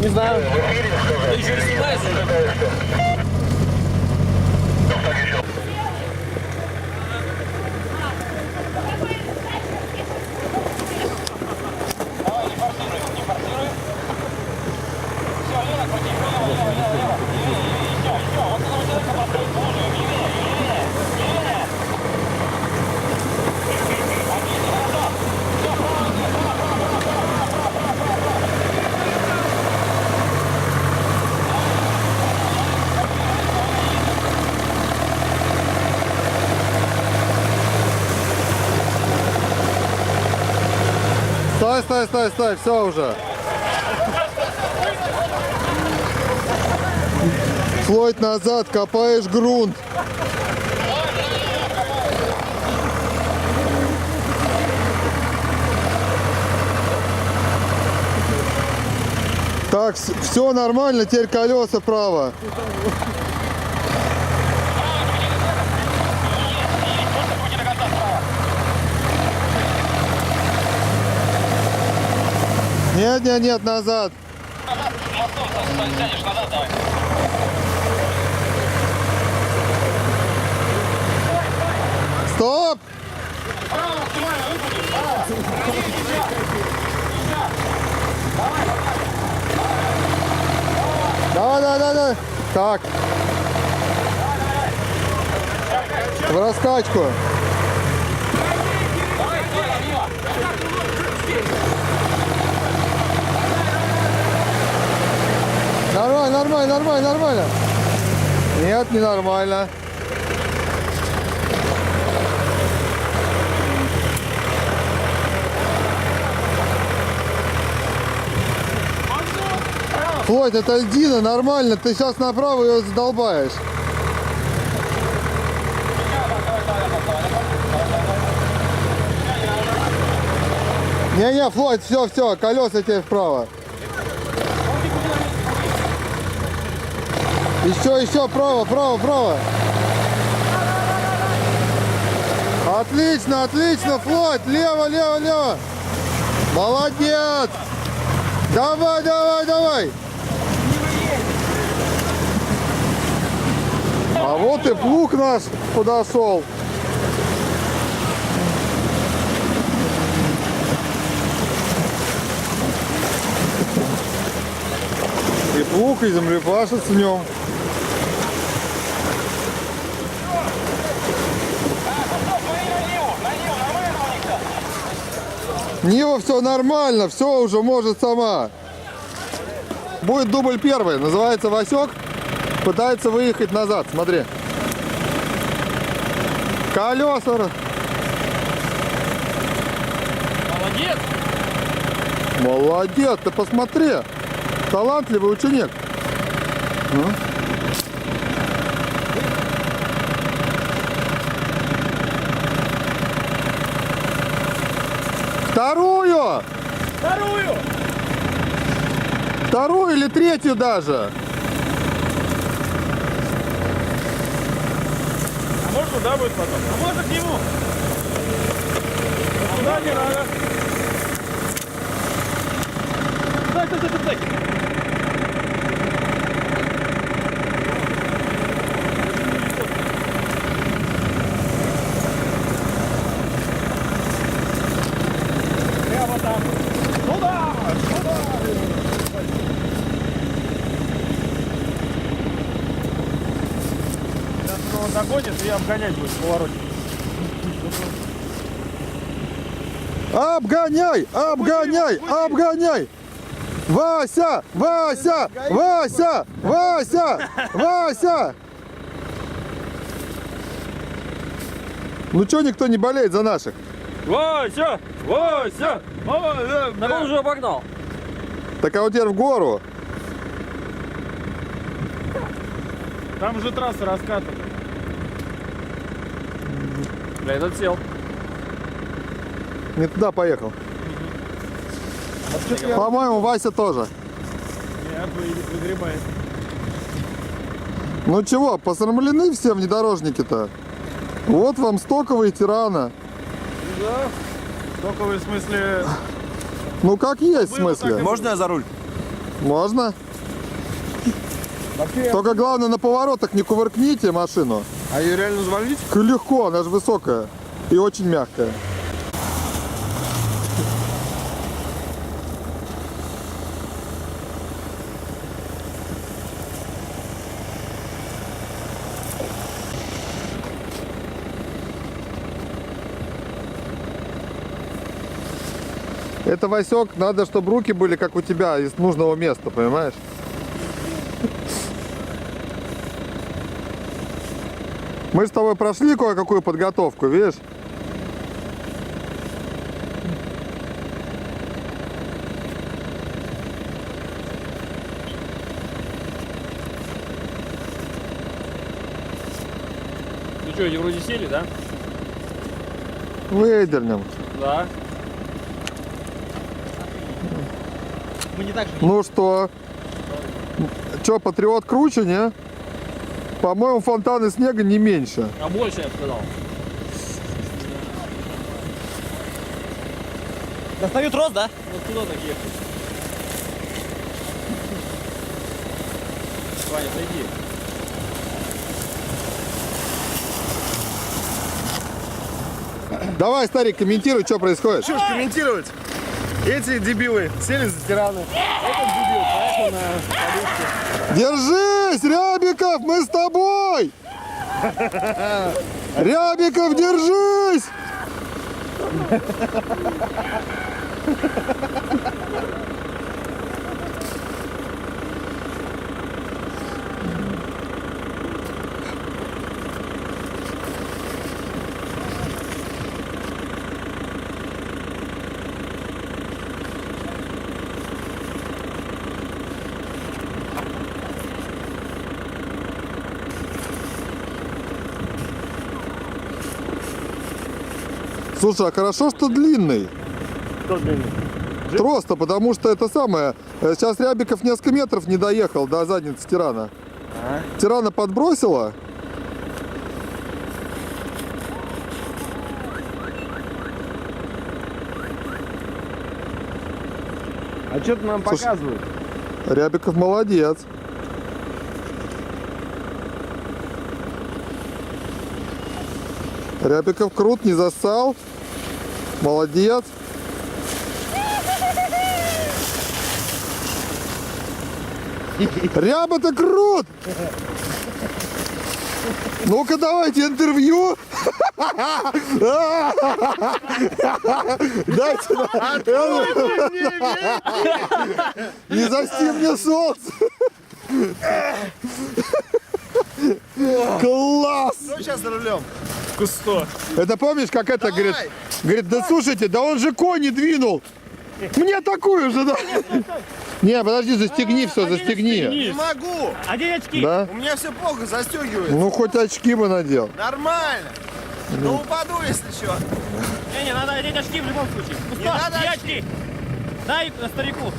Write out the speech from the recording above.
Не знаю. Ты еще не снимаешь уже? Стой, все уже. Флойд, назад, копаешь грунт. Так, все нормально, теперь колеса право. Нет, назад. Стоп! Давай. Так. В раскачку. Нормально. Нет, не нормально. Флойд, это льдина, нормально. Ты сейчас направо ее задолбаешь. Не, Флойд, все, колеса тебе вправо. Еще, право. Отлично, Флойд, лево. Молодец. Давай. А вот и плуг наш подошел. И плуг, и землепашец в нем. Нива, все нормально, все уже может сама. Будет дубль первый, называется Васек. Пытается выехать назад, смотри. Колеса. Молодец, ты посмотри. Талантливый ученик. Вторую или третью даже. А может туда будет потом? А может к нему? А туда не надо. Стой. Прямо там. Туда! Сейчас он догонит и обгонять будет в повороте. Обгоняй! Вася! Ну чё никто не болеет за наших? Вася! Так он уже обогнал. Так а вот теперь в гору. Там уже трасса раскатана. Бля, этот сел. Не туда поехал. По-моему, Вася тоже. Нет, выгребает. Ну чего, посрамлены все внедорожники-то? Вот вам стоковые тирана. Да. Стоковый в смысле... Ну как есть в смысле. Можно я за руль? Можно? Только главное на поворотах не кувыркните машину. А ее реально завалить? Легко, она же высокая и очень мягкая. Это, Васек, надо, чтобы руки были как у тебя, из нужного места, понимаешь? Мы с тобой прошли кое-какую подготовку, видишь? Ну что, они вроде сели, да? Выдернем. Да. Мы не так же. Ну что? Че, Патриот круче, не? По-моему, фонтаны снега не меньше. А больше, я бы сказал. Достают рост, да? Вот туда так ехать. Ваня, зайди. Давай, старик, комментируй, что происходит. Что ж комментировать? Эти дебилы сели за тираны. Этот дебил поехал на подушке. Держись, Рябиков, мы с тобой! Рябиков, держись! Слушай, а хорошо, что длинный. Кто длинный? Трос-то, потому что это самое. Сейчас Рябиков несколько метров не доехал до задницы тирана. Тирана подбросила. А что-то нам Слушай, показывают. Рябиков молодец. Рябиков крут, не зассал. Молодец. Ряба-то крут! Ну-ка давайте интервью. Дайте. Не засти мне солнце. Класс! Кто сейчас за рулем? Кусто. Это помнишь, как это Давай. говорит, да слушайте, да он же кони двинул. Мне такую же, да? Не, подожди, застегни все, застегни. Не могу. Одень очки. Да? У меня все плохо застегивает. Ну хоть очки бы надел. Нормально. Ну упаду, если что. Не, надо одеть очки в любом случае. Кусто, надо одень очки. очки. Дай старику.